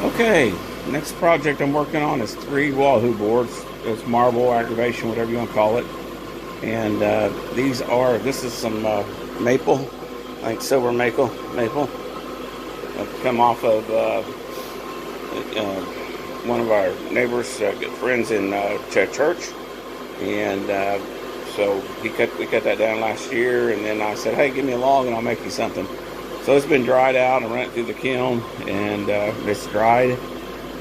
Okay, next project I'm working on is 3 wahoo boards. It's marble, aggravation, whatever you want to call it. And this is some maple, I think silver maple. I've come off of one of our neighbors, good friends in church. And so we cut that down last year, and then I said, hey, give me a log and I'll make you something. So it's been dried out. I ran it through the kiln, and it's dried.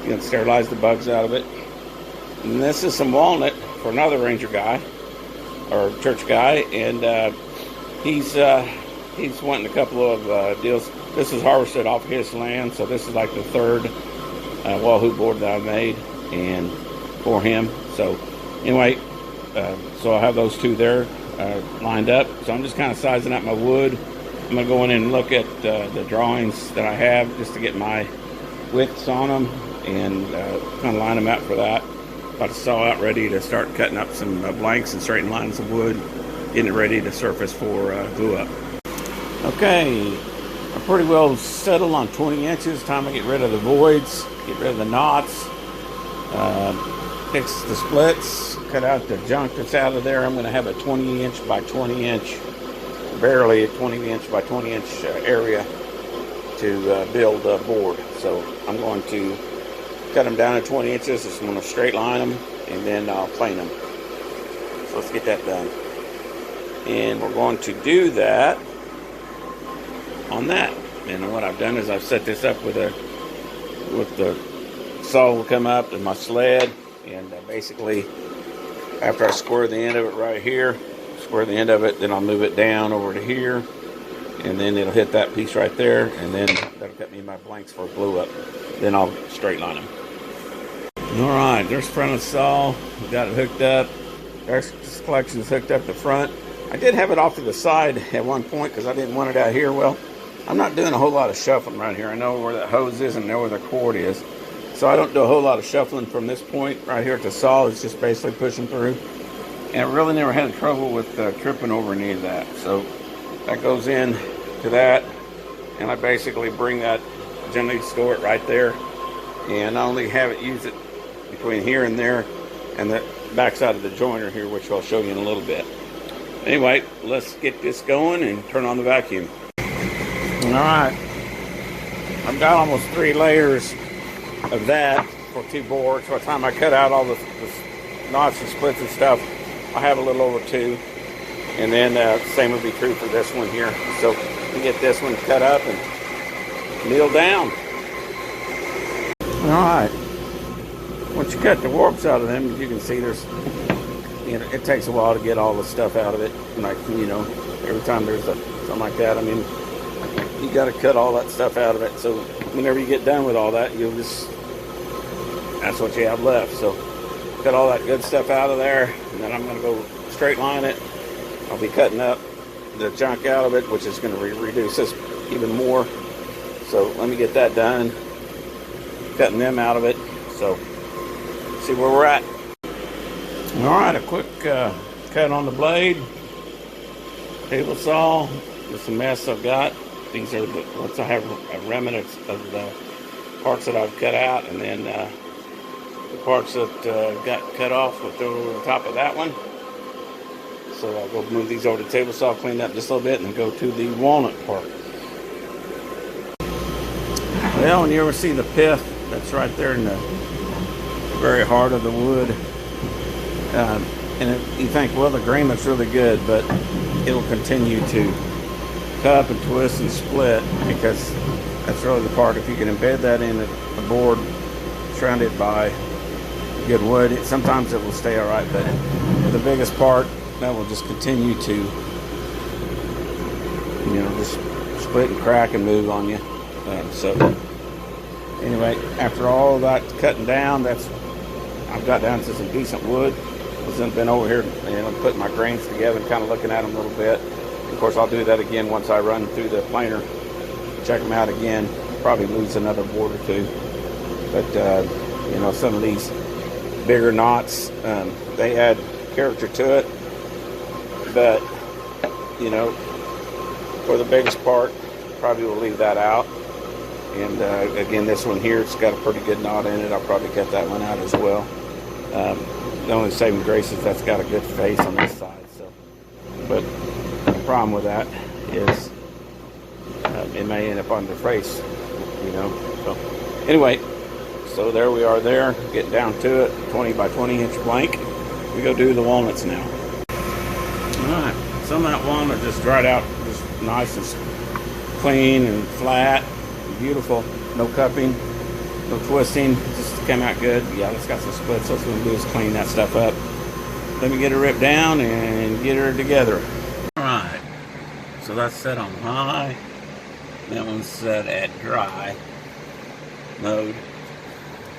You know, sterilize the bugs out of it. And this is some walnut for another ranger guy, or church guy, and he's wanting a couple of deals. This is harvested off his land, so this is like the third wahoo board that I made, and for him. So anyway, so I have those 2 there lined up. So I'm just kind of sizing up my wood. I'm going to go in and look at the drawings that I have just to get my widths on them and kind of line them out for that. About to saw out, ready to start cutting up some blanks and straighten lines of wood, getting it ready to surface for glue up. Okay, I'm pretty well settled on 20 inches. Time to get rid of the voids, get rid of the knots, fix the splits, cut out the junk that's out of there. I'm going to have a 20 inch by 20 inch, barely a 20 inch by 20 inch area to build a board. So I'm going to cut them down to 20 inches. Just going to straight line them, and then I'll plane them. So let's get that done. And we're going to do that on that. And what I've done is I've set this up with the saw will come up and my sled, and basically after I square the end of it right here, then I'll move it down over to here, and then it'll hit that piece right there, and then that'll cut me my blanks for glue up. Then I'll straight line them. Alright, there's the front of the saw. We got it hooked up. This collection is hooked up the front. I did have it off to the side at one point because I didn't want it out here. Well, I'm not doing a whole lot of shuffling right here. I know where that hose is and I know where the cord is. So I don't do a whole lot of shuffling from this point right here at the saw. It's just basically pushing through. And I really never had trouble with tripping over any of that. So that goes in to that. And I basically bring that, generally store it right there. And I only have it use it between here and there and the back side of the joiner here, which I'll show you in a little bit. Anyway, let's get this going and turn on the vacuum. Alright, I've got almost 3 layers of that for 2 boards. By the time I cut out all the knots and splits and stuff, I have a little over 2. And then same would be true for this one here. So we get this one cut up and kneel down. Alright, once you cut the warps out of them, you can see there's, you know, it takes a while to get all the stuff out of it. Like, you know, every time there's something like that, I mean, you got to cut all that stuff out of it. So whenever you get done with all that, that's what you have left. So cut all that good stuff out of there, and then I'm going to go straight line it. I'll be cutting up the junk out of it, which is going to reduce this even more. So let me get that done, cutting them out of it. So see where we're at. All right, a quick cut on the blade. Table saw. Just a mess I've got. These are once I have remnants of the parts that I've cut out, and then the parts that got cut off will throw over the top of that one. So I'll go move these over to the table saw, clean up just a little bit, and then go to the walnut part. Well, when you ever see the pith that's right there in the very heart of the wood, and you think, well, the grain looks really good, but it'll continue to cut up and twist and split, because that's really the part. If you can embed that in a board surrounded by good wood, sometimes it will stay all right, but for the biggest part, that will just continue to, you know, just split and crack and move on you. So anyway, after all that cutting down, I've got down to some decent wood. I've been over here, you know, putting my grains together and kind of looking at them a little bit. Of course, I'll do that again once I run through the planer, check them out again. Probably lose another board or 2. But you know, some of these bigger knots, they add character to it. But you know, for the biggest part, probably will leave that out. And again, this one here, it's got a pretty good knot in it. I'll probably cut that one out as well. The only saving grace is that's got a good face on this side. So, but the problem with that is it may end up on the face, you know. So anyway, so there we are there, getting down to it, 20 by 20 inch blank. We go do the walnuts now. All right, some of that walnut just dried out, just nice and clean and flat, and beautiful. No cupping, no twisting, just came out good. Yeah, it's got some splits, so what we're gonna do is clean that stuff up. Let me get her ripped down and get her together. All right, so that's set on high. That one's set at dry mode.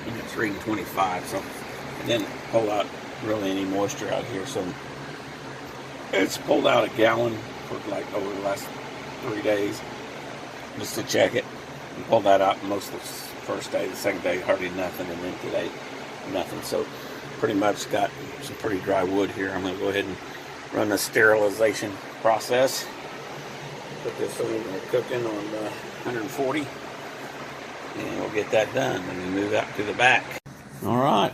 And it's reading 25, so it didn't pull out really any moisture out here. So it's pulled out a gallon for like over the last 3 days just to check it. And pulled that out most of the first day. The second day hardly nothing, and then today nothing. So pretty much got some pretty dry wood here. I'm going to go ahead and run the sterilization process. Put this over there cooking on 140, and we'll get that done. And then move out to the back. All right,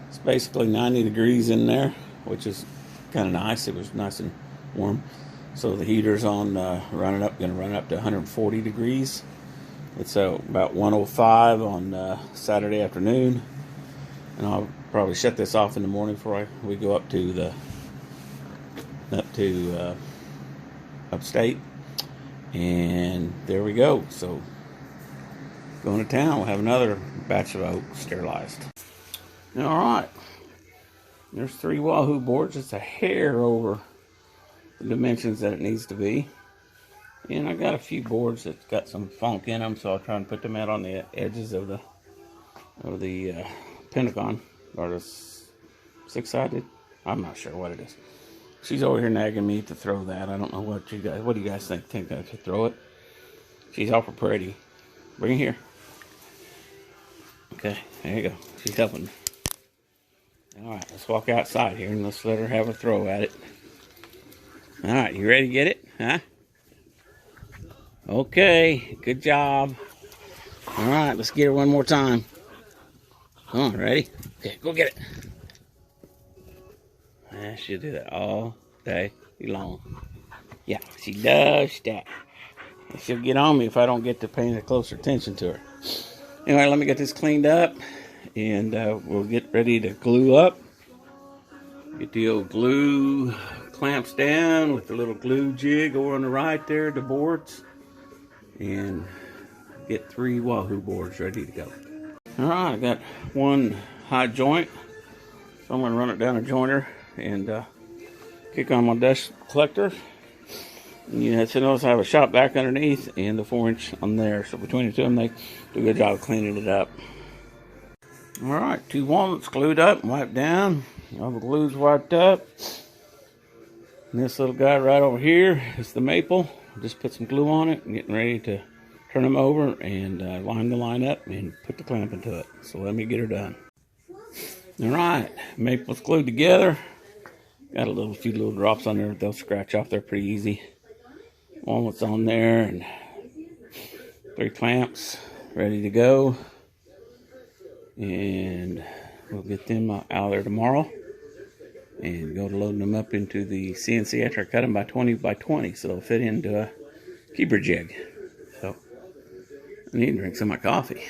it's basically 90 degrees in there, which is kind of nice. It was nice and warm. So the heater's on, going to run up to 140 degrees. It's about 1:05 on Saturday afternoon, and I'll probably shut this off in the morning before we go up to upstate. And there we go. So going to town, we'll have another batch of oak sterilized. All right, there's 3 wahoo boards. It's a hair over the dimensions that it needs to be. And I got a few boards that's got some funk in them, so I'll try and put them out on the edges of the pentagon, or the 6-sided. I'm not sure what it is. She's over here nagging me to throw that. I don't know what do you guys think I should throw it? She's awful pretty. Bring it here. Okay, there you go. She's helping me. All right, let's walk outside here and let's let her have a throw at it. All right, you ready to get it? Huh? Okay, good job. All right, let's get her one more time. Come on, ready? Okay, go get it. She'll do that all day long. Yeah, she does that. She'll get on me if I don't get to paying closer attention to her. Anyway, let me get this cleaned up, and we'll get ready to glue up. Get the old glue clamps down with the little glue jig over on the right there, the boards, and get 3 wahoo boards ready to go. All right, I got one high joint, so I'm going to run it down a jointer and kick on my dust collector. And you have to notice I have a shop vac underneath and the 4-inch on there. So between the two of them, they do a good job of cleaning it up. All right, 2 walnuts glued up and wiped down. All the glue's wiped up. And this little guy right over here is the maple. Just put some glue on it and getting ready to turn them over and line the line up and put the clamp into it. So let me get her done. All right, maple's glued together. Got a few little drops on there. They'll scratch off there pretty easy. Walnuts on there and 3 clamps ready to go. And we'll get them out of there tomorrow and go to loading them up into the CNC after I cut them by 20 by 20, so they'll fit into a keeper jig. So I need to drink some of my coffee.